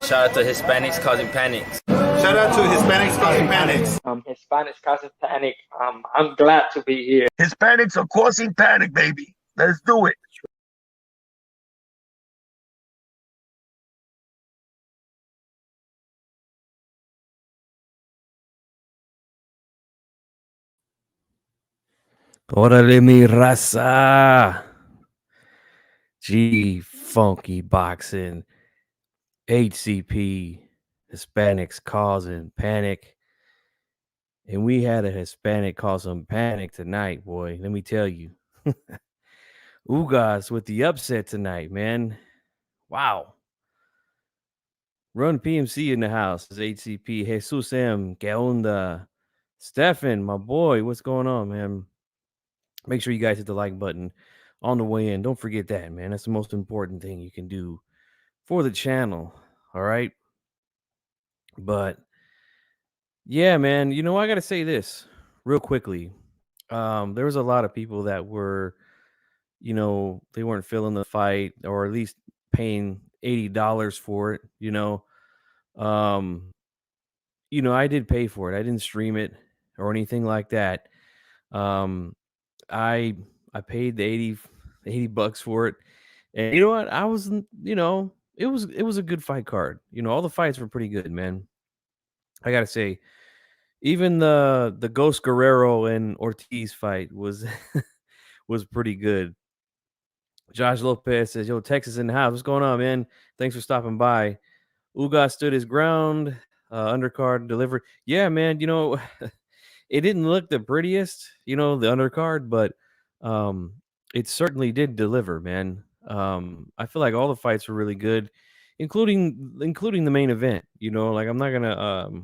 Shout out to Hispanics causing panics. Shout out to Hispanics causing panics. Hispanics causing panic. I'm glad to be here. Hispanics are causing panic, baby. Let's do it. Órale mi raza. Funky boxing. HCP. Hispanics causing panic. And we had a Hispanic cause some panic tonight, boy. Let me tell you. Ugas with the upset tonight, man. Wow. Run PMC in the house. It's HCP. Jesus M. Que onda? Stefan, my boy. What's going on, man? Make sure you guys hit the like button on the way in. Don't forget that, man. That's the most important thing you can do for the channel. All right. But yeah, man, I got to say this real quickly. There was a lot of people that were, they weren't feeling the fight or at least paying $80 for it, I did pay for it. I didn't stream it or anything like that. I paid the 80 bucks for it. And you know what? I wasn't, it was a good fight card. All the fights were pretty good, man. I got to say, even the Ghost Guerrero and Ortiz fight was was pretty good. Josh Lopez says, "Yo, Texas in the house. What's going on, man? Thanks for stopping by." Ugas stood his ground. Undercard delivered. Yeah, man. It didn't look the prettiest, the undercard, but it certainly did deliver, man. I feel like all the fights were really good, including the main event. Like I'm not gonna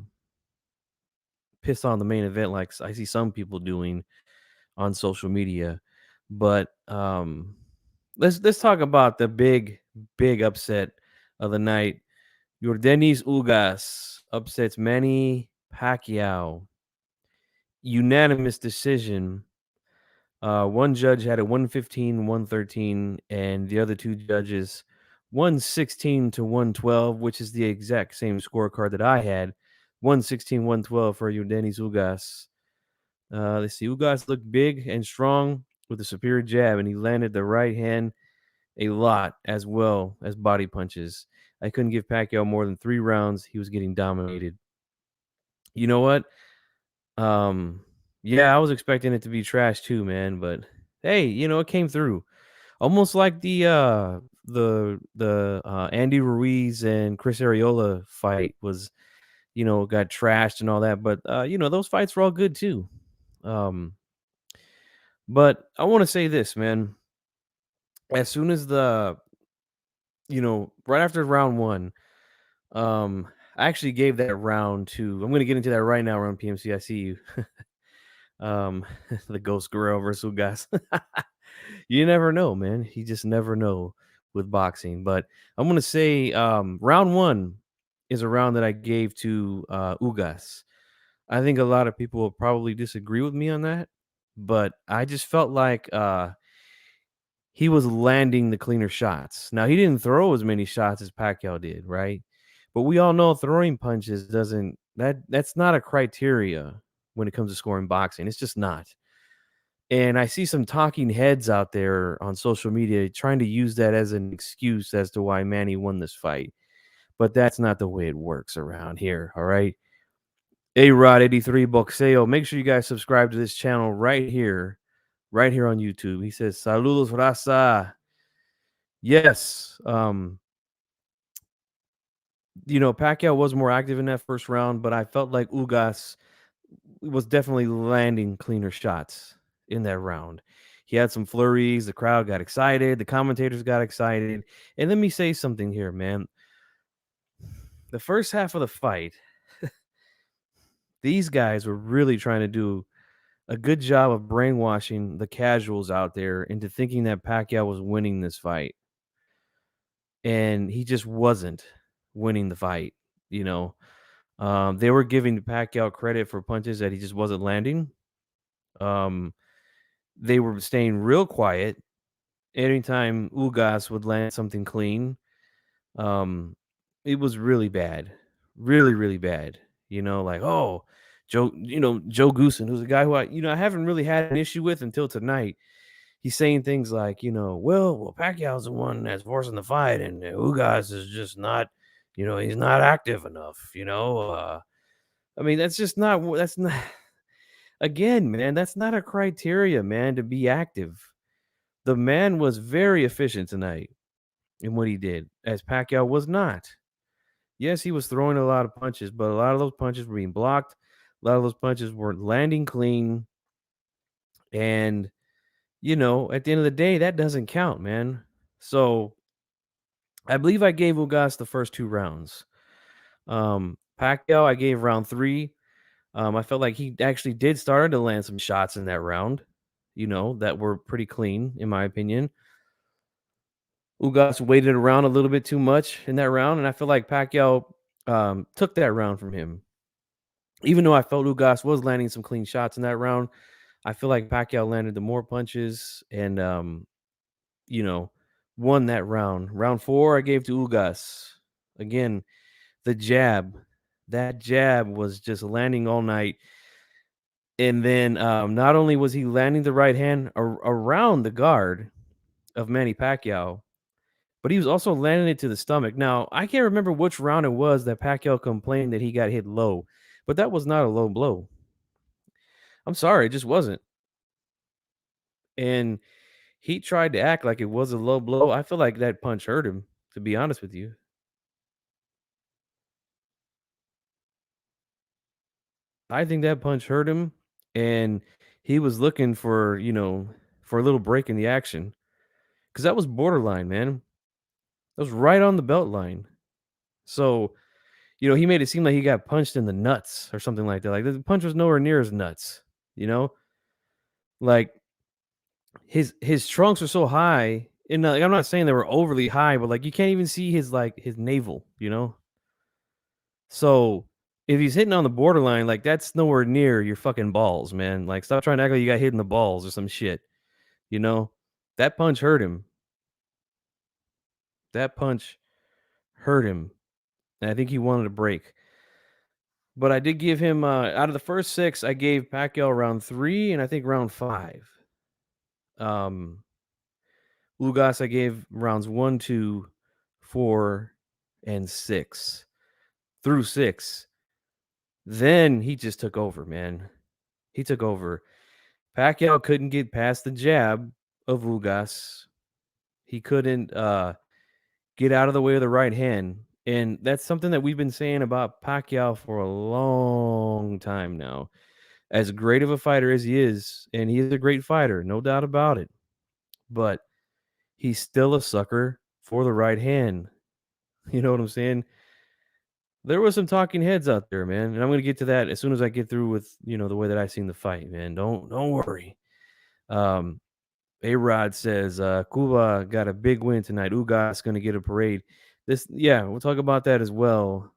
piss on the main event like I see some people doing on social media, but let's talk about the big upset of the night. Yordenis Ugas upsets Manny Pacquiao. Unanimous decision. One judge had a 115, 113, and the other two judges 116 to 112, which is the exact same scorecard that I had. 116, 112 for Yordenis Ugas. Let's see. Ugas looked big and strong with a superior jab, and he landed the right hand a lot as well as body punches. I couldn't give Pacquiao more than 3 rounds. He was getting dominated. You know what? Yeah, I was expecting it to be trash too, man. But hey, it came through. Almost like the Andy Ruiz and Chris Arreola fight was, got trashed and all that. But those fights were all good too. But I want to say this, man. As soon as right after round 1, I actually gave that round to. I'm going to get into that right now around PMC. I see you. The Ghost Guerrero versus Ugas. You never know, man. You just never know with boxing. But I'm going to say round 1 is a round that I gave to Ugas. I think a lot of people will probably disagree with me on that, but I just felt like he was landing the cleaner shots. Now, he didn't throw as many shots as Pacquiao did, right? But we all know throwing punches that's not a criteria when it comes to scoring boxing. It's just not. And I see some talking heads out there on social media trying to use that as an excuse as to why Manny won this fight. But that's not the way it works around here, all right? A-Rod 83 Boxeo. Make sure you guys subscribe to this channel right here on YouTube. He says, "Saludos, raza." Yes. Pacquiao was more active in that first round, but I felt like Ugas was definitely landing cleaner shots in that round. He had some flurries. The crowd got excited. The commentators got excited. And let me say something here, man. The first half of the fight, these guys were really trying to do a good job of brainwashing the casuals out there into thinking that Pacquiao was winning this fight. And he just wasn't winning the fight, They were giving Pacquiao credit for punches that he just wasn't landing. They were staying real quiet. Anytime Ugas would land something clean, It was really bad. Really, really bad. Like, oh, Joe Goosen, who's a guy who I haven't really had an issue with until tonight. He's saying things like, well, Pacquiao's the one that's forcing the fight, and Ugas is just not, he's not active enough. I mean, that's not, again, man, that's not a criteria, man, to be active. The man was very efficient tonight in what he did, as Pacquiao was not. Yes, he was throwing a lot of punches, but a lot of those punches were being blocked. A lot of those punches weren't landing clean. And, at the end of the day, that doesn't count, man. So I believe I gave Ugas the first 2 rounds. Pacquiao, I gave round 3. I felt like he actually did start to land some shots in that round, that were pretty clean, in my opinion. Ugas waited around a little bit too much in that round, and I feel like Pacquiao took that round from him. Even though I felt Ugas was landing some clean shots in that round, I feel like Pacquiao landed the more punches and, you know, won that round. Round 4, I gave to Ugas. Again, the jab. That jab was just landing all night. And then not only was he landing the right hand around the guard of Manny Pacquiao, but he was also landing it to the stomach. Now, I can't remember which round it was that Pacquiao complained that he got hit low, but that was not a low blow. I'm sorry, it just wasn't. And he tried to act like it was a low blow. I feel like that punch hurt him, to be honest with you. I think that punch hurt him, and he was looking for a little break in the action because that was borderline, man. That was right on the belt line. So, he made it seem like he got punched in the nuts or something like that. Like the punch was nowhere near his nuts, you know? Like his trunks were so high, and like, I'm not saying they were overly high, but like you can't even see his navel. So if he's hitting on the borderline, like that's nowhere near your fucking balls, man. Like stop trying to act like you got hit in the balls or some shit. You know? That punch hurt him. That punch hurt him. And I think he wanted a break. But I did give him out of the first 6, I gave Pacquiao round 3 and I think round 5. Um Ugas, I gave rounds 1, 2, 4, and 6. Through 6. Then he just took over, man. He took over. Pacquiao couldn't get past the jab of Ugas. He couldn't get out of the way of the right hand. And that's something that we've been saying about Pacquiao for a long time now. As great of a fighter as he is, and he is a great fighter, no doubt about it. But he's still a sucker for the right hand. You know what I'm saying? There was some talking heads out there, man, and I'm gonna get to that as soon as I get through with the way that I seen the fight, man. Don't worry. Um, A-Rod says Cuba got a big win tonight. Ugas gonna get a parade. We'll talk about that as well.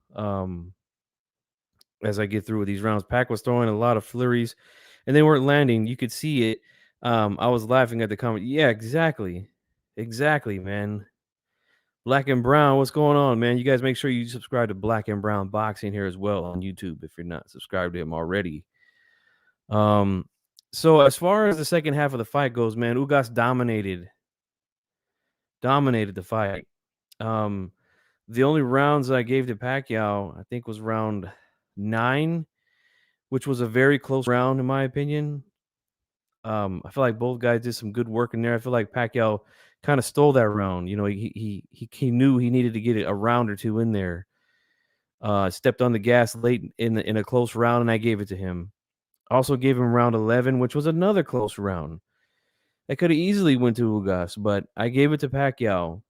As I get through with these rounds, Pac was throwing a lot of flurries, and they weren't landing. You could see it. I was laughing at the comment. Yeah, exactly, man. Black and Brown, what's going on, man? You guys make sure you subscribe to Black and Brown Boxing here as well on YouTube if you're not subscribed to him already. So as far as the second half of the fight goes, man, Ugas dominated the fight. The only rounds I gave to Pacquiao, I think, was round 9, which was a very close round in my opinion. I feel like both guys did some good work in there. I feel like Pacquiao kind of stole that round. He knew he needed to get a round or 2 in there. Stepped on the gas late in a close round, and I gave it to him. Also gave him round 11, which was another close round. I could have easily went to Ugas, but I gave it to Pacquiao.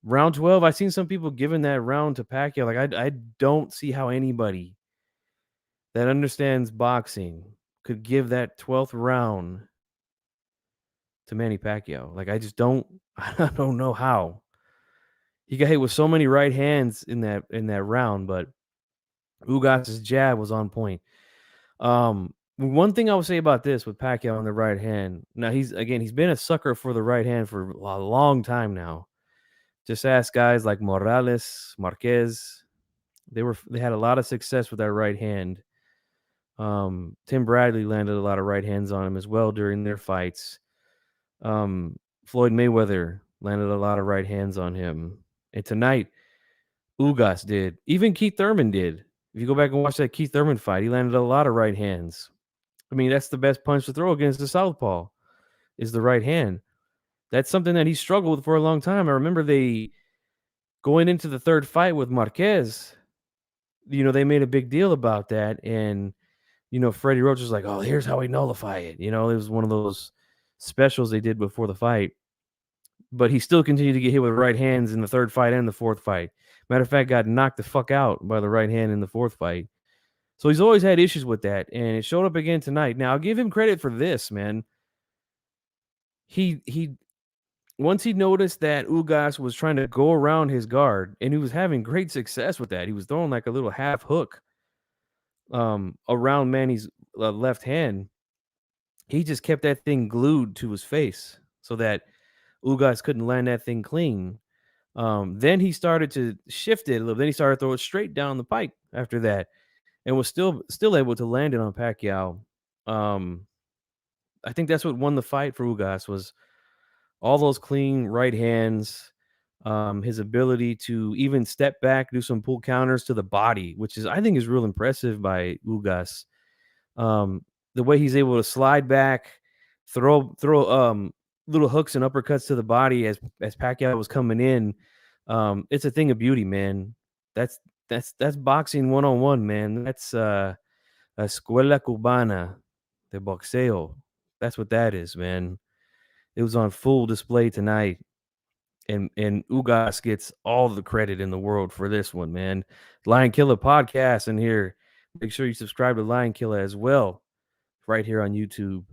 Round 12, I seen some people giving that round to Pacquiao. Like I don't see how anybody that understands boxing could give that 12th round to Manny Pacquiao. Like I don't know how. He got hit with so many right hands in that round, but Ugas' jab was on point. One thing I would say about this with Pacquiao on the right hand. Now he's been a sucker for the right hand for a long time now. Just ask guys like Morales, Marquez. They had a lot of success with that right hand. Tim Bradley landed a lot of right hands on him as well during their fights. Floyd Mayweather landed a lot of right hands on him. And tonight, Ugas did. Even Keith Thurman did. If you go back and watch that Keith Thurman fight, he landed a lot of right hands. I mean, that's the best punch to throw against the southpaw is the right hand. That's something that he struggled with for a long time. I remember they going into the third fight with Marquez, they made a big deal about that. And, Freddie Roach was like, oh, here's how we nullify it. It was one of those specials they did before the fight. But he still continued to get hit with right hands in the third fight and the fourth fight. Matter of fact, got knocked the fuck out by the right hand in the fourth fight. So he's always had issues with that, and it showed up again tonight. Now, I'll give him credit for this, man. He once he noticed that Ugas was trying to go around his guard, and he was having great success with that. He was throwing like a little half hook around Manny's left hand. He just kept that thing glued to his face so that Ugas couldn't land that thing clean. Then he started to shift it a little. Then he started to throw it straight down the pike after that, and was still able to land it on Pacquiao. I think that's what won the fight for Ugas was all those clean right hands, his ability to even step back, do some pull counters to the body, which I think is real impressive by Ugas. The way he's able to slide back, throw little hooks and uppercuts to the body as Pacquiao was coming in. It's a thing of beauty, man. That's boxing 101, man. That's Escuela Cubana de Boxeo. That's what that is, man. It was on full display tonight. And Ugas gets all the credit in the world for this one, man. Lion Killer podcast in here. Make sure you subscribe to Lion Killer as well, right here on YouTube.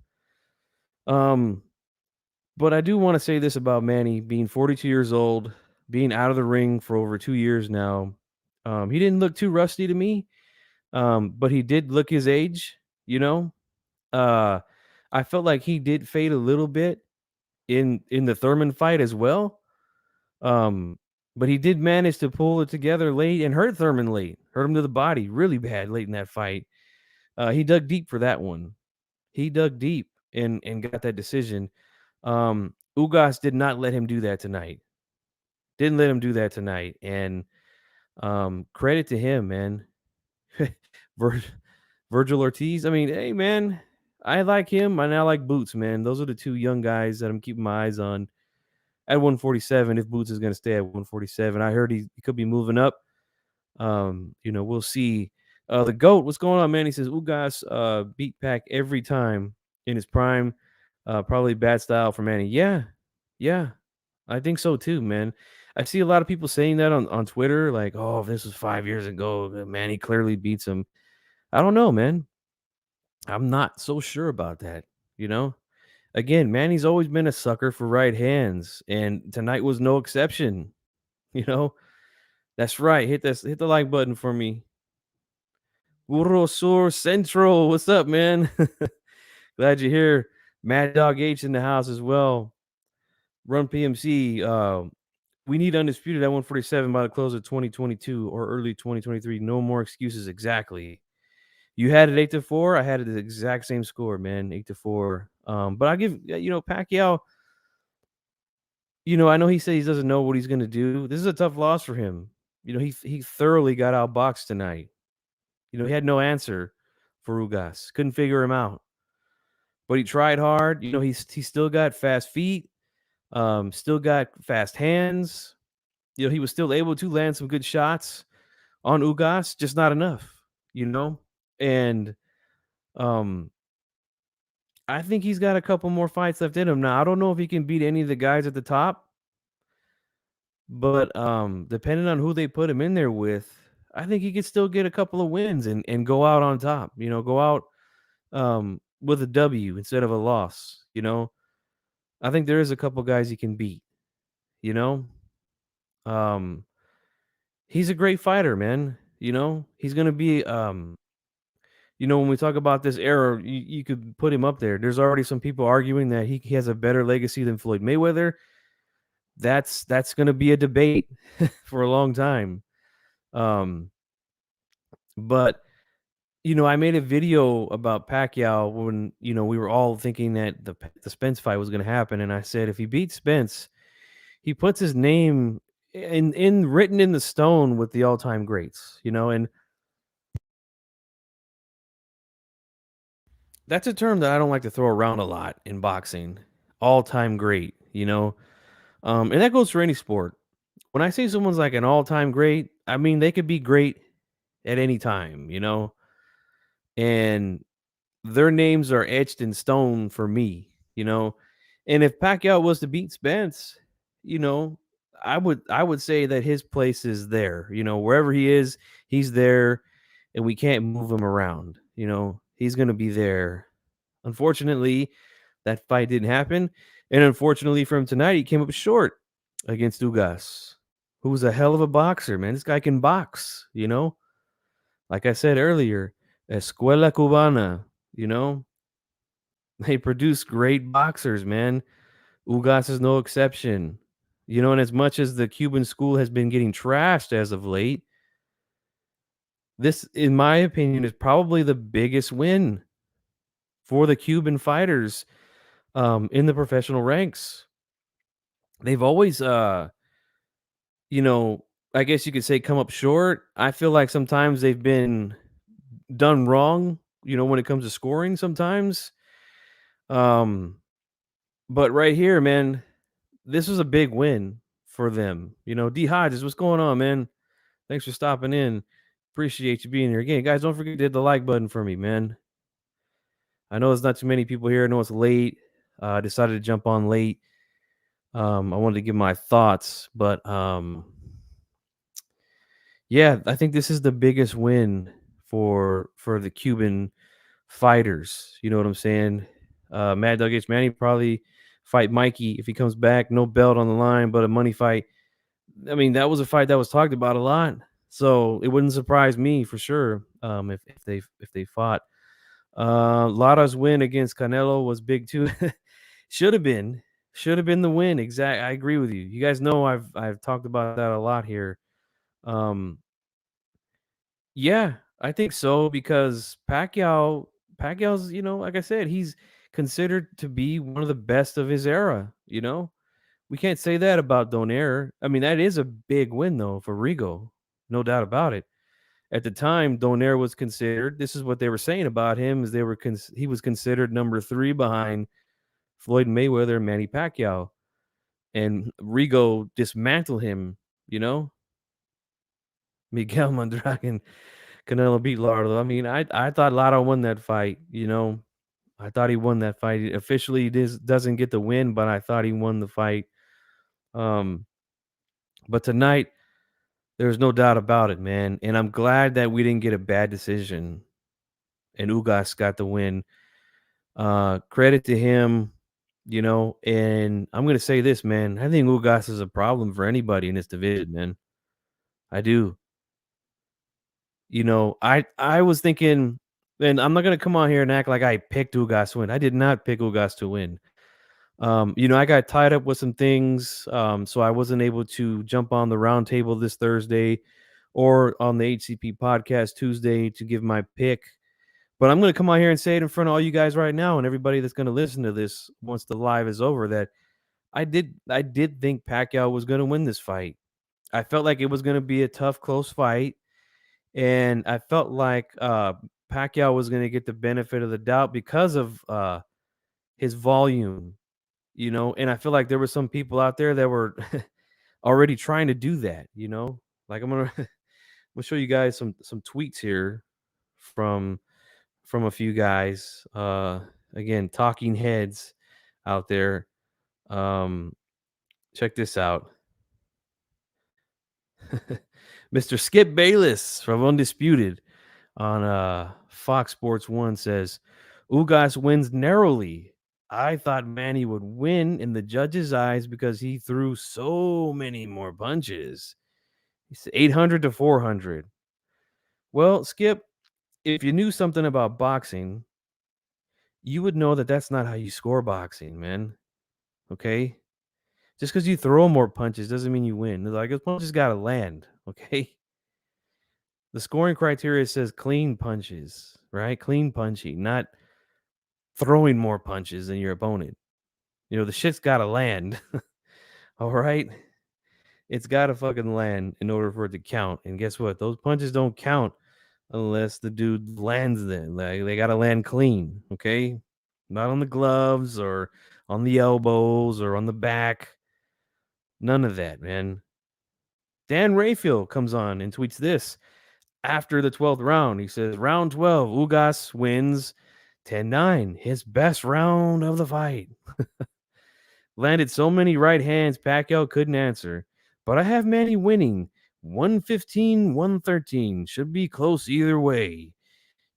But I do want to say this about Manny being 42 years old, being out of the ring for over 2 years now. He didn't look too rusty to me, but he did look his age. I felt like he did fade a little bit in the Thurman fight as well. But he did manage to pull it together late and hurt Thurman late, hurt him to the body really bad late in that fight. He dug deep for that one. He dug deep and got that decision. Ugas did not let him do that tonight. Didn't let him do that tonight. And credit to him, man. Virgil Ortiz. I mean, hey, man, I like him and I like Boots, man. Those are the two young guys that I'm keeping my eyes on at 147. If Boots is going to stay at 147, I heard he could be moving up. We'll see. The GOAT, what's going on, man? He says Ugas beat Pac every time in his prime. Probably bad style for Manny. Yeah, I think so too, man. I see a lot of people saying that on Twitter, like, oh, if this was 5 years ago, Manny clearly beats him. I don't know, man. I'm not so sure about that, Again, Manny's always been a sucker for right hands, and tonight was no exception. That's right. Hit the like button for me. Burro Sur Centro, what's up, man? Glad you're here. Mad Dog H in the house as well. Run PMC. We need Undisputed at 147 by the close of 2022 or early 2023. No more excuses. Exactly. You had it 8-4. I had it the exact same score, man. 8-4. But I give Pacquiao. I know he says he doesn't know what he's gonna do. This is a tough loss for him. He thoroughly got outboxed tonight. He had no answer for Ugas. Couldn't figure him out. But he tried hard. He still got fast feet. Still got fast hands. He was still able to land some good shots on Ugas, just not enough. And I think he's got a couple more fights left in him. Now, I don't know if he can beat any of the guys at the top, but depending on who they put him in there with, I think he could still get a couple of wins and go out on top. Go out with a W instead of a loss. I think there is a couple guys he can beat. He's a great fighter, man. He's gonna be when we talk about this era, you could put him up there. There's already some people arguing that he has a better legacy than Floyd Mayweather. that's going to be a debate for a long time. Um, but I made a video about Pacquiao when we were all thinking that the Spence fight was going to happen, and I said if he beats Spence, he puts his name in written in the stone with the all time greats. And that's a term that I don't like to throw around a lot in boxing. All time great, and that goes for any sport. When I say someone's like an all time great, I mean they could be great at any time, and their names are etched in stone for me. And if Pacquiao was to beat Spence, you know, I would say that his place is there. Wherever he is, he's there, and we can't move him around. He's gonna be there. Unfortunately, that fight didn't happen, and unfortunately for him tonight, he came up short against Ugas, who's a hell of a boxer, man. This guy can box. Like I said earlier, Escuela Cubana, you know, they produce great boxers, man. Ugas is no exception. And as much as the Cuban school has been getting trashed as of late, this, in my opinion, is probably the biggest win for the Cuban fighters in the professional ranks. They've always, you know, I guess you could say come up short. I feel like sometimes they've been done wrong, when it comes to scoring sometimes. Um, but right here, man, this was a big win for them. D Hodges, what's going on, man? Thanks for stopping in. Appreciate you being here again. Guys, don't forget to hit the like button for me, man. I know there's not too many people here. I know it's late. I decided to jump on late. I wanted to give my thoughts, but yeah, I think this is the biggest win for the Cuban fighters. You know what I'm saying? Mad Dog H. Manny probably fight Mikey if he comes back. No belt on the line, but a money fight. I mean, that was a fight that was talked about a lot, so it wouldn't surprise me for sure. If they fought. Lara's win against Canelo was big too. Should have been the win. Exact. I agree with you. You guys know I've talked about that a lot here. Um, yeah, I think so because Pacquiao's, like I said, he's considered to be one of the best of his era. We can't say that about Donaire. I mean, that is a big win though for Rigo. No doubt about it. At the time, Donaire was considered, this is what they were saying about him, is he was considered number 3 behind Floyd Mayweather and Manny Pacquiao. And Rigo dismantled him, you know? Miguel Mondragon, Canelo beat Lara. I mean, I thought Lara won that fight. I thought he won that fight. Officially, this doesn't get the win, but I thought he won the fight. Um, but tonight, there's no doubt about it, man. And I'm glad that we didn't get a bad decision and Ugas got the win. Credit to him. And I'm gonna say this, man. I think Ugas is a problem for anybody in this division, man. I do. I was thinking, and I'm not gonna come on here and act like I picked Ugas to win. I did not pick Ugas to win. I got tied up with some things, so I wasn't able to jump on the roundtable this Thursday or on the HCP podcast Tuesday to give my pick. But I'm going to come out here and say it in front of all you guys right now and everybody that's going to listen to this once the live is over that I did think Pacquiao was going to win this fight. I felt like it was going to be a tough, close fight, and I felt like Pacquiao was going to get the benefit of the doubt because of his volume. And I feel like there were some people out there that were already trying to do that. Like I'm gonna show you guys some tweets here from a few guys. Again, talking heads out there. Check this out. Mr. Skip Bayless from Undisputed on Fox Sports 1 says Ugas wins narrowly. I thought Manny would win in the judges' eyes because he threw so many more punches. He's 800 to 400. Well, Skip, if you knew something about boxing, you would know that that's not how you score boxing, man. Okay? Just because you throw more punches doesn't mean you win. Like, those punches got to land, okay? The scoring criteria says clean punches, right? Clean punching, not throwing more punches than your opponent. You know, the shit's got to land. All right? It's got to fucking land in order for it to count. And guess what? Those punches don't count unless the dude lands them. Like, they got to land clean, okay? Not on the gloves or on the elbows or on the back. None of that, man. Dan Rayfield comes on and tweets this after the 12th round. He says, round 12, Ugas wins 10-9, his best round of the fight. Landed so many right hands Pacquiao couldn't answer, but I have Manny winning 115-113. Should be close either way.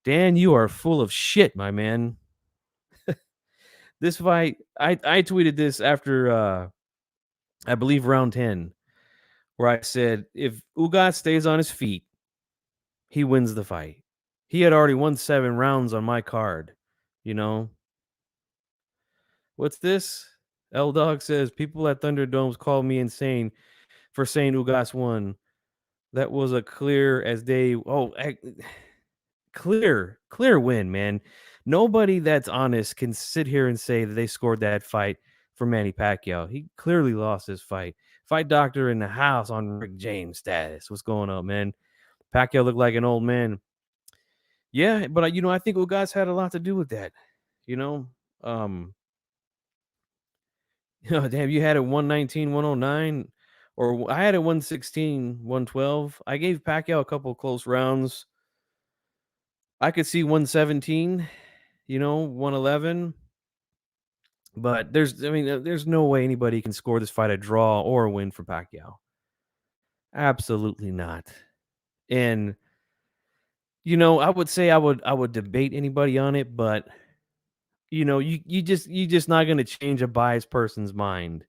Dan, you are full of shit, my man. This fight, I tweeted this after I believe round 10, where I said if Ugas stays on his feet, he wins the fight. He had already won 7 rounds on my card, you know. What's this? L Dog says people at Thunderdomes called me insane for saying Ugas won. That was a clear as day. Clear win, man. Nobody that's honest can sit here and say that they scored that fight for Manny Pacquiao. He clearly lost his fight. Fight doctor in the house on Rick James status. What's going on, man? Pacquiao looked like an old man. Yeah, but I think Ugas had a lot to do with that. Damn, you had it 119, 109, or I had it 116, 112. I gave Pacquiao a couple of close rounds. I could see 117, 111. But there's no way anybody can score this fight a draw or a win for Pacquiao. Absolutely not. And I would say I would debate anybody on it, but you just not going to change a biased person's mind.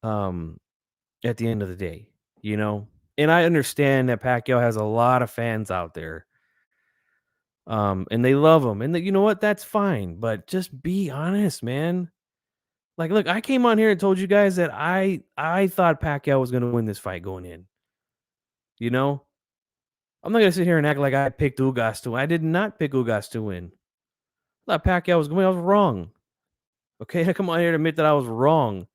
At the end of the day, and I understand that Pacquiao has a lot of fans out there. And they love him, and you know what? That's fine, but just be honest, man. Like, look, I came on here and told you guys that I thought Pacquiao was going to win this fight going in. I'm not going to sit here and act like I picked Ugas to win. I did not pick Ugas to win. I thought Pacquiao was going to win. I was wrong. Okay, I come on here to admit that I was wrong.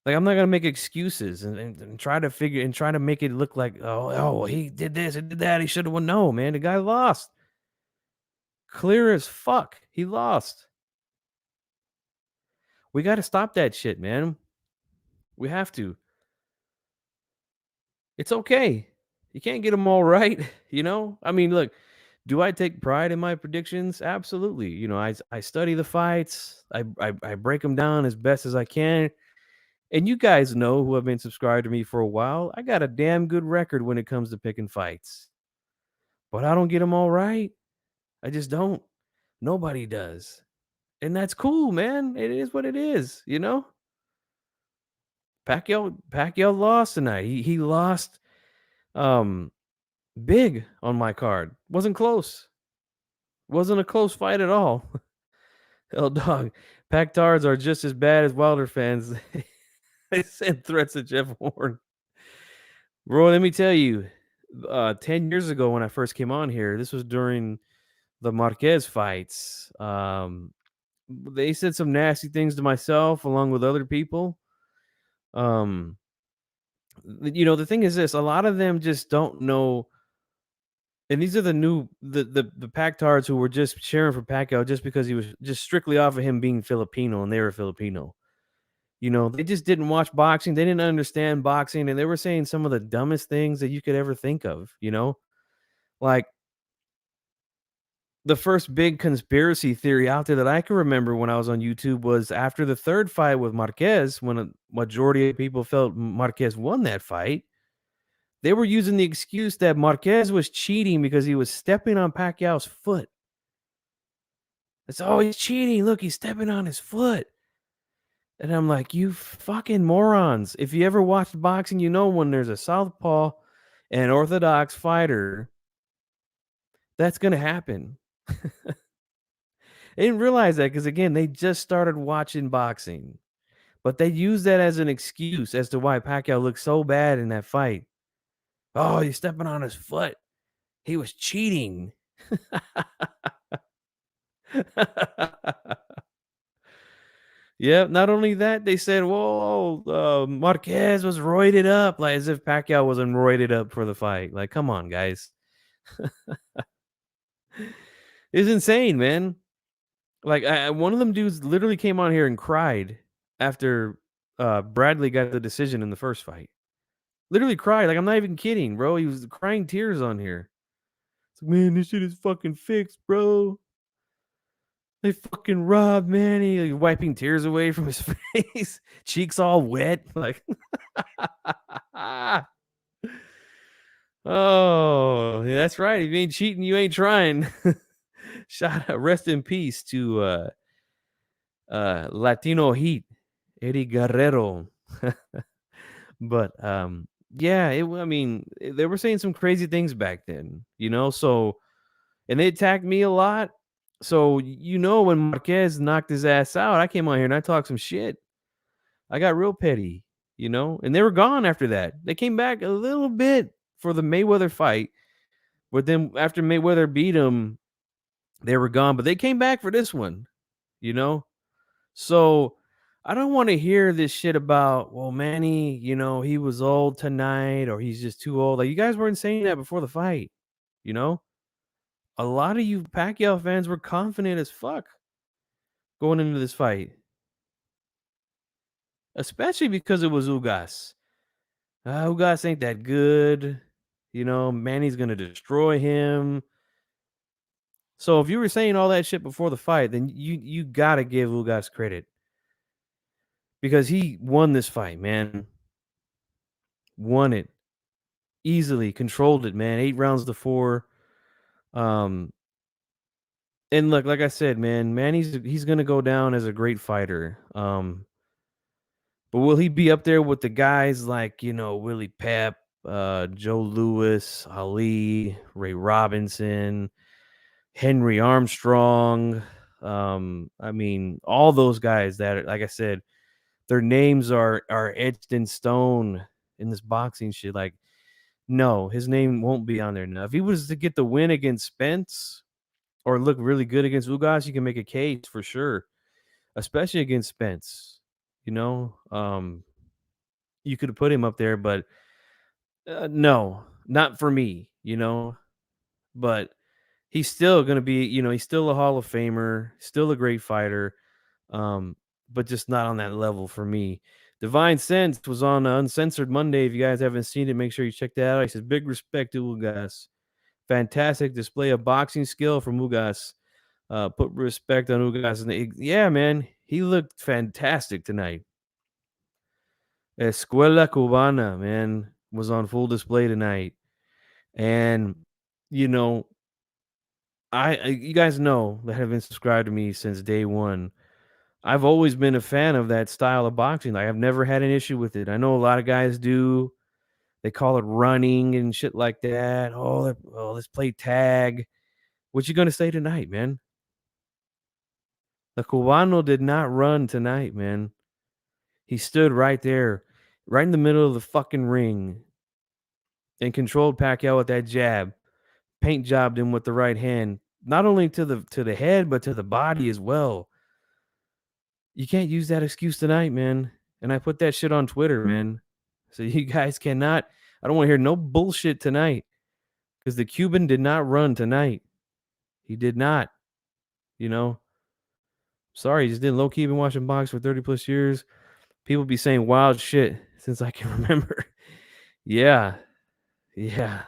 Like, I'm not going to make excuses and try to make it look like, oh, he did this and did that. He should have won. No, man, the guy lost. Clear as fuck. He lost. We got to stop that shit, man. We have to. It's okay. You can't get them all right, look, do I take pride in my predictions? Absolutely. I study the fights. I break them down as best as I can. And you guys know, who have been subscribed to me for a while, I got a damn good record when it comes to picking fights. But I don't get them all right. I just don't. Nobody does. And that's cool, man. It is what it is, Pacquiao lost tonight. He lost big on my card. Wasn't close. Wasn't a close fight at all. Hell, dog. Pactards are just as bad as Wilder fans. They sent threats to Jeff Horn. Bro, let me tell you, 10 years ago when I first came on here, this was during the Marquez fights. They said some nasty things to myself along with other people. The thing is this, a lot of them just don't know. And these are the Pactards who were just cheering for Pacquiao just because he was just strictly off of him being Filipino and they were Filipino. They just didn't watch boxing. They didn't understand boxing, and they were saying some of the dumbest things that you could ever think of, Like, the first big conspiracy theory out there that I can remember when I was on YouTube was after the third fight with Marquez, when a majority of people felt Marquez won that fight. They were using the excuse that Marquez was cheating because he was stepping on Pacquiao's foot. It's, he's cheating. Look, he's stepping on his foot. And I'm like, you fucking morons. If you ever watched boxing, when there's a southpaw and an orthodox fighter, that's going to happen. They didn't realize that because again, they just started watching boxing, but they use that as an excuse as to why Pacquiao looked so bad in that fight. Oh, you're stepping on his foot. He was cheating. Yeah, not only that, they said, "Whoa, Marquez was roided up," like as if Pacquiao wasn't roided up for the fight. Like, come on, guys, it's insane, man. Like, one of them dudes literally came on here and cried after Bradley got the decision in the first fight. Literally cried. Like, I'm not even kidding, bro. He was crying tears on here. It's like, man, this shit is fucking fixed, bro. They fucking robbed Manny, like, wiping tears away from his face, cheeks all wet, like. Oh, yeah, that's right. If you ain't cheating, you ain't trying. Shout out, rest in peace to Latino Heat, Eddie Guerrero. But yeah, I mean, they were saying some crazy things back then, you know. So, and they attacked me a lot. So, when Marquez knocked his ass out, I came on here and I talked some shit. I got real petty, and they were gone after that. They came back a little bit for the Mayweather fight, but then after Mayweather beat him, they were gone. But they came back for this one, you know. So I don't want to hear this shit about, well, Manny, he was old tonight or he's just too old. Like, you guys weren't saying that before the fight, you know. A lot of you Pacquiao fans were confident as fuck going into this fight, especially because it was Ugas. Ugas ain't that good. Manny's going to destroy him. So if you were saying all that shit before the fight, then you got to give Ugas credit because he won this fight, man. Won it easily, controlled it, man. 8 rounds to 4. And look, like I said, man, he's going to go down as a great fighter. But will he be up there with the guys like, Willie Pep, Joe Louis, Ali, Ray Robinson, Henry Armstrong? I mean, all those guys that, like I said, their names are etched in stone in this boxing shit. Like, no, his name won't be on there now. If he was to get the win against Spence or look really good against Ugas, you can make a case for sure, especially against Spence. You could have put him up there, but no, not for me, But he's still going to be, he's still a Hall of Famer, still a great fighter, but just not on that level for me. Divine Sense was on Uncensored Monday. If you guys haven't seen it, make sure you check that out. He says, big respect to Ugas. Fantastic display of boxing skill from Ugas. Put respect on Ugas. Yeah, man, he looked fantastic tonight. Escuela Cubana, man, was on full display tonight. And, you guys know that have been subscribed to me since day one. I've always been a fan of that style of boxing. Like, I've never had an issue with it. I know a lot of guys do. They call it running and shit like that. Oh, let's play tag. What you gonna say tonight, man? The Cubano did not run tonight, man. He stood right there, right in the middle of the fucking ring, and controlled Pacquiao with that jab. Paint jobbed him with the right hand, not only to the head but to the body as well. You can't use that excuse tonight, man. And I put that shit on Twitter, man. So you guys cannot. I don't want to hear no bullshit tonight because the Cuban did not run tonight. He did not. Sorry, he just didn't. Low key been watching box for 30 plus years. People be saying wild shit since I can remember. Yeah. The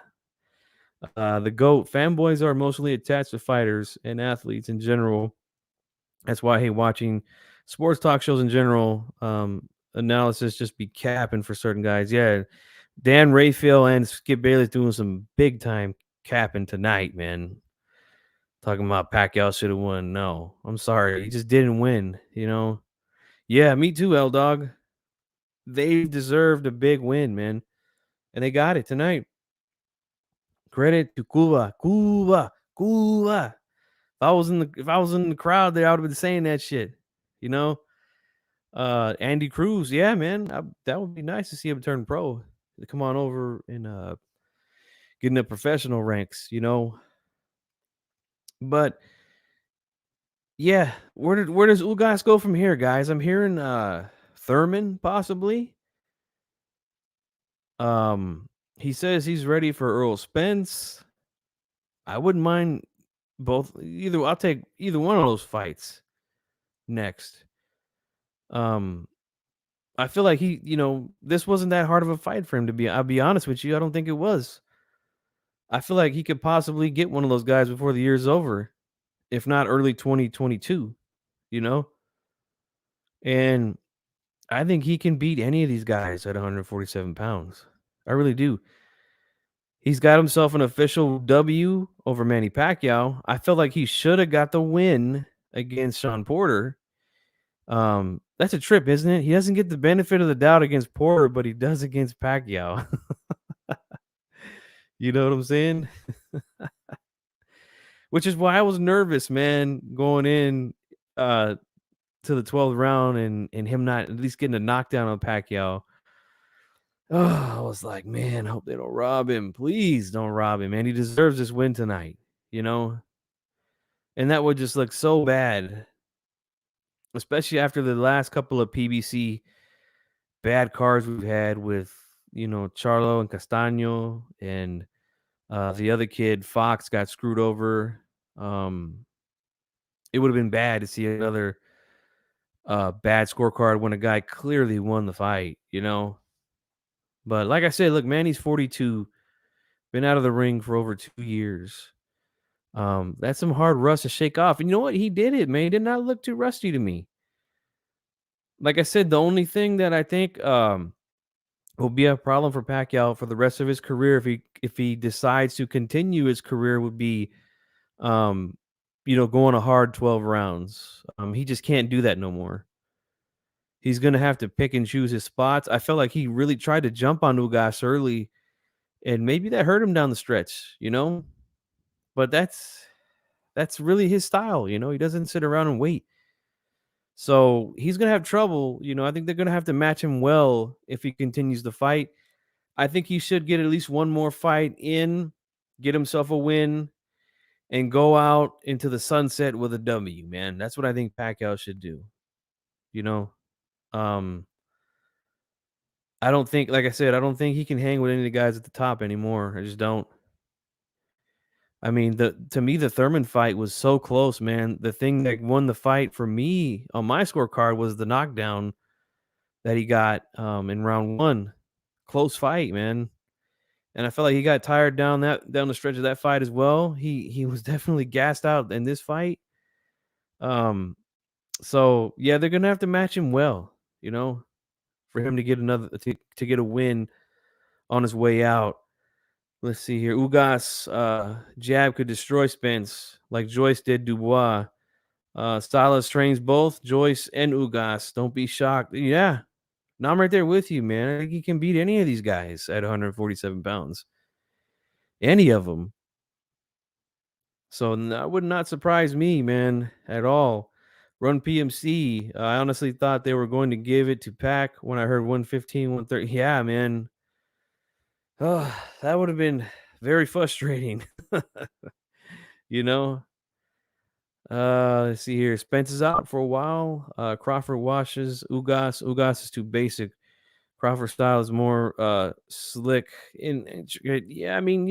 GOAT. Fanboys are emotionally attached to fighters and athletes in general. That's why I hate watching sports talk shows in general. Analysis just be capping for certain guys. Yeah. Dan Rayfield and Skip Bayless doing some big time capping tonight, man. Talking about Pacquiao should have won. No, I'm sorry. He just didn't win, Yeah, me too, L Dog. They deserved a big win, man. And they got it tonight. Credit to Cuba. If I was in the crowd there, I would have been saying that shit. You know, Andy Cruz, yeah, man, that would be nice to see him turn pro. To come on over and get in the professional ranks. You know, but yeah, where does Ugas go from here, guys? I'm hearing Thurman possibly. He says he's ready for Earl Spence. I wouldn't mind both either. I'll take either one of those fights next. Um, I feel like this wasn't that hard of a fight for him to be. I'll be honest with you. I don't think it was. I feel like he could possibly get one of those guys before the year's over, if not early 2022. You know, and I think he can beat any of these guys at 147 pounds. I really do. He's got himself an official W over Manny Pacquiao. I felt like he should have got the win against Sean Porter. That's a trip, isn't it? He doesn't get the benefit of the doubt against Porter, but he does against Pacquiao. You know what I'm saying? Which is why I was nervous, man, going in to the 12th round and him not at least getting a knockdown on Pacquiao. Oh, I was like, man, I hope they don't rob him. Please don't rob him, man. He deserves this win tonight, you know? And that would just look so bad, especially after the last couple of PBC bad cards we've had with, Charlo and Castaño and the other kid, Fox, got screwed over. It would have been bad to see another bad scorecard when a guy clearly won the fight, you know? But like I said, look, man, he's 42, been out of the ring for over 2 years. That's some hard rust to shake off. And you know what? He did it, man. He did not look too rusty to me. Like I said, the only thing that I think will be a problem for Pacquiao for the rest of his career if he decides to continue his career would be going a hard 12 rounds. He just can't do that no more. He's going to have to pick and choose his spots. I felt like he really tried to jump on Ugas early, and maybe that hurt him down the stretch, But that's really his style, He doesn't sit around and wait. So he's going to have trouble. I think they're going to have to match him well if he continues to fight. I think he should get at least one more fight in, get himself a win, and go out into the sunset with a W, man. That's what I think Pacquiao should do. I don't think, like I said, I don't think he can hang with any of the guys at the top anymore. I just don't. I mean, to me, the Thurman fight was so close, man. The thing that won the fight for me on my scorecard was the knockdown that he got in round 1. Close fight, man. And I felt like he got tired down the stretch of that fight as well. He was definitely gassed out in this fight. So yeah, they're gonna have to match him well, for him to get to get a win on his way out. Let's see here. Ugas jab could destroy Spence like Joyce did Dubois. Styles trains both Joyce and Ugas. Don't be shocked. Yeah. No, I'm right there with you, man. I think he can beat any of these guys at 147 pounds. Any of them. So that would not surprise me, man, at all. Run PMC. I honestly thought they were going to give it to Pac when I heard 115, 130. Yeah, man. Oh, that would have been very frustrating. Let's see here. Spence is out for a while. Crawford washes Ugas. Ugas is too basic. Crawford style is more slick. Yeah, I mean,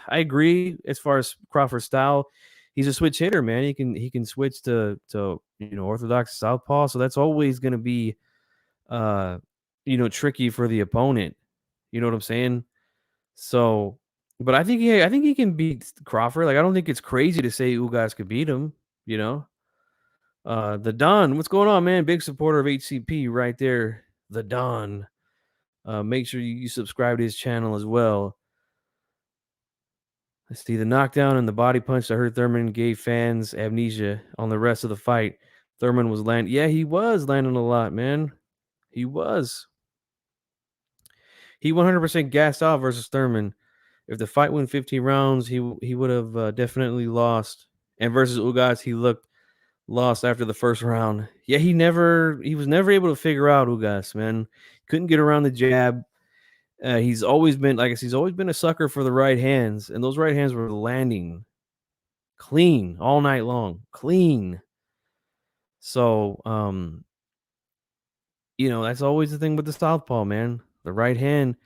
I agree as far as Crawford style. He's a switch hitter, man. He can switch to orthodox southpaw. So that's always going to be tricky for the opponent. You know what I'm saying? So, but I think he can beat Crawford. Like, I don't think it's crazy to say Ugas could beat him. The Don, what's going on, man? Big supporter of HCP right there. The Don. Make sure you subscribe to his channel as well. Let's see, the knockdown and the body punch that hurt Thurman gave fans amnesia on the rest of the fight. Thurman was landing. Yeah, he was landing a lot, man. He was. He 100% gassed out versus Thurman. If the fight went 15 rounds, he would have definitely lost. And versus Ugas, he looked lost after the first round. Yeah, he was never able to figure out Ugas, man. Couldn't get around the jab. He's always been, like I said, he's always been a sucker for the right hands, and those right hands were landing clean all night long, clean. So, that's always the thing with the southpaw, man. The right hand,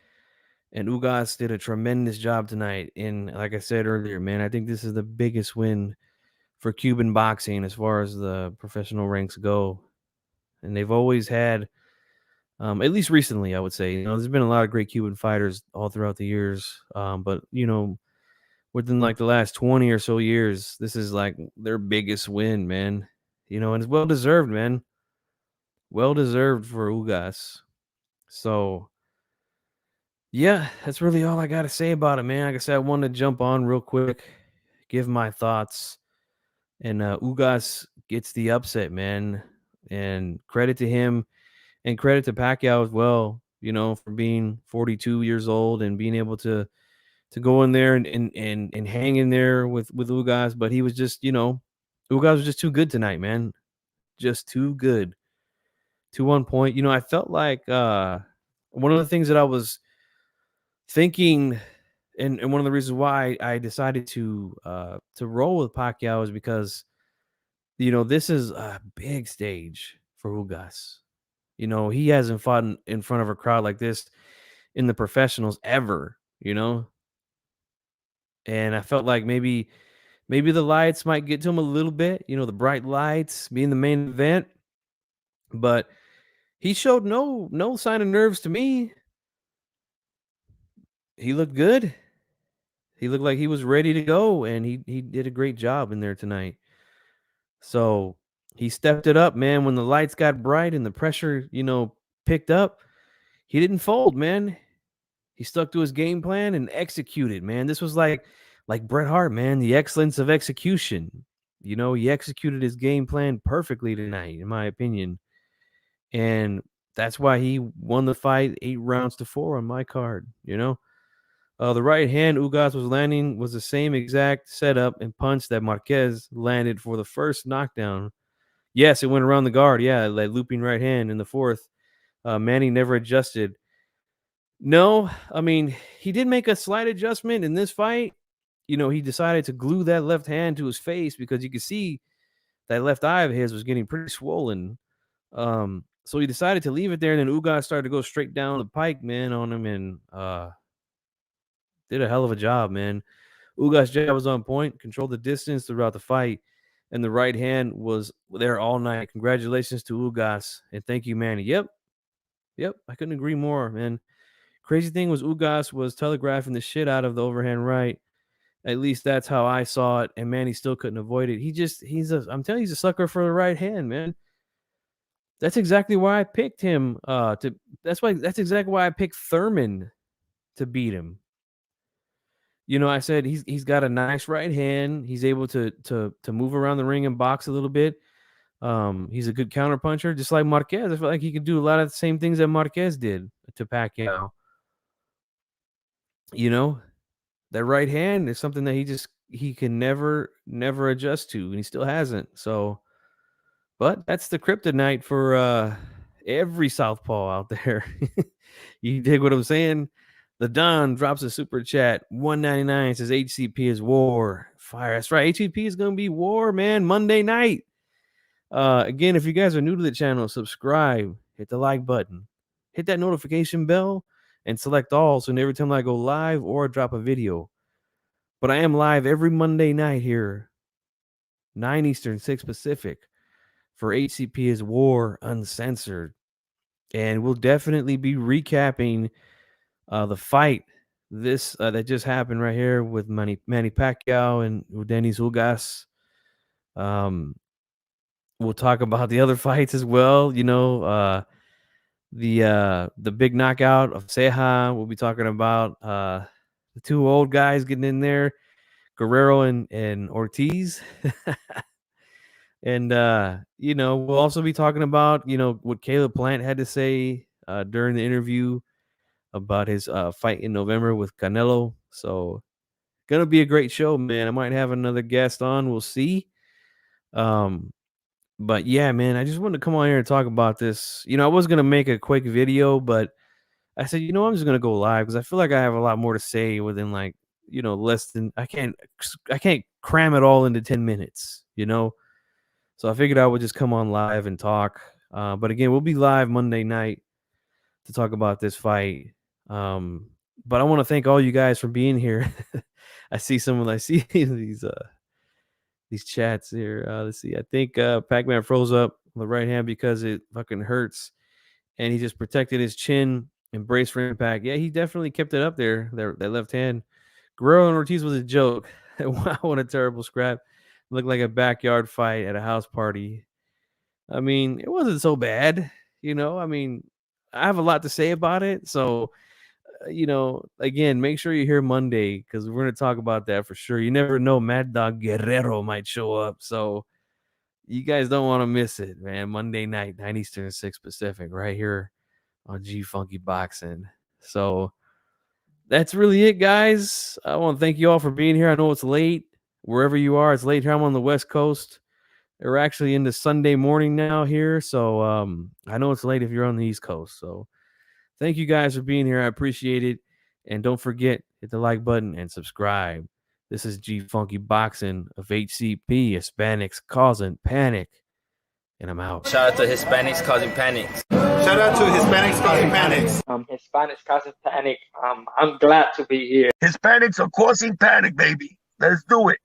and Ugas did a tremendous job tonight. And like I said earlier, man, I think this is the biggest win for Cuban boxing as far as the professional ranks go. And they've always had, at least recently, I would say, there's been a lot of great Cuban fighters all throughout the years. But within like the last 20 or so years, this is like their biggest win, man. And it's well deserved, man. Well deserved for Ugas. So, yeah, that's really all I got to say about it, man. Like I said, I wanted to jump on real quick, give my thoughts. And Ugas gets the upset, man. And credit to him, and credit to Pacquiao as well, for being 42 years old and being able to go in there and hang in there with Ugas. But he was just, Ugas was just too good tonight, man. Just too good. Too on point. I felt like one of the things that I was thinking, and one of the reasons why I decided to roll with Pacquiao is because this is a big stage for Ugas. He hasn't fought in front of a crowd like this in the professionals ever. And I felt like maybe the lights might get to him a little bit. The bright lights being the main event, but he showed no sign of nerves to me. He looked good. He looked like he was ready to go, and he did a great job in there tonight. So he stepped it up, man. When the lights got bright and the pressure, picked up, he didn't fold, man. He stuck to his game plan and executed, man. This was like Bret Hart, man, the excellence of execution. He executed his game plan perfectly tonight, in my opinion. And that's why he won the fight 8-4 on my card, The right hand Ugas was landing was the same exact setup and punch that Marquez landed for the first knockdown. Yes, it went around the guard. Yeah, that looping right hand in the fourth. Manny never adjusted. No, I mean, he did make a slight adjustment in this fight. He decided to glue that left hand to his face because you could see that left eye of his was getting pretty swollen. So he decided to leave it there, and then Ugas started to go straight down the pike, man, on him, and did a hell of a job, man. Ugas' jab was on point, controlled the distance throughout the fight, and the right hand was there all night. Congratulations to Ugas, and thank you, Manny. Yep, I couldn't agree more, man. Crazy thing was Ugas was telegraphing the shit out of the overhand right. At least that's how I saw it, and Manny still couldn't avoid it. I'm telling you, he's a sucker for the right hand, man. That's exactly why I picked him. That's exactly why I picked Thurman to beat him. I said he's got a nice right hand. He's able to move around the ring and box a little bit. He's a good counterpuncher, just like Marquez. I feel like he could do a lot of the same things that Marquez did to Pacquiao. That right hand is something that he can never adjust to, and he still hasn't. So, but that's the kryptonite for every southpaw out there. You dig what I'm saying? The Don drops a super chat. 199 says HCP is war. Fire. That's right. HCP is gonna be war, man. Monday night. Again, if you guys are new to the channel, subscribe, hit the like button, hit that notification bell, and select all so every time I go live or drop a video. But I am live every Monday night here, 9 Eastern, 6 Pacific, for HCP is War Uncensored. And we'll definitely be recapping the fight that just happened right here with Manny Pacquiao and Denis Ugas. We'll talk about the other fights as well. The big knockout of Ceja. We'll be talking about the two old guys getting in there, Guerrero and Ortiz. And we'll also be talking about what Caleb Plant had to say during the interview about his fight in November with Canelo. So gonna be a great show, man. I might have another guest on. We'll see. But yeah, man, I just wanted to come on here and talk about this. I was gonna make a quick video, but I said, I'm just gonna go live because I feel like I have a lot more to say within like, less than I can't cram it all into 10 minutes, So I figured I would just come on live and talk. But again, we'll be live Monday night to talk about this fight. But I want to thank all you guys for being here. I see these chats here. Let's see. I think Pac-Man froze up on the right hand because it fucking hurts, and he just protected his chin and braced for impact. Yeah, he definitely kept it up there. That left hand. Guerrero and Ortiz was a joke. Wow, what a terrible scrap. Looked like a backyard fight at a house party. I mean, it wasn't so bad. I mean, I have a lot to say about it. So, again, make sure you're here Monday because we're going to talk about that for sure. You never know. Mad Dog Guerrero might show up. So you guys don't want to miss it, man. Monday night, 9 Eastern, 6 Pacific, right here on gfunkyboxing. So that's really it, guys. I want to thank you all for being here. I know it's late. Wherever you are, it's late here. I'm on the West Coast. We're actually into Sunday morning now here. So I know it's late if you're on the East Coast. So thank you guys for being here. I appreciate it. And don't forget, hit the like button and subscribe. This is G Funky Boxing of HCP, Hispanics Causing Panic. And I'm out. Shout out to Hispanics causing panics. Shout out to Hispanics causing panics. Hispanics causing panic. I'm glad to be here. Hispanics are causing panic, baby. Let's do it.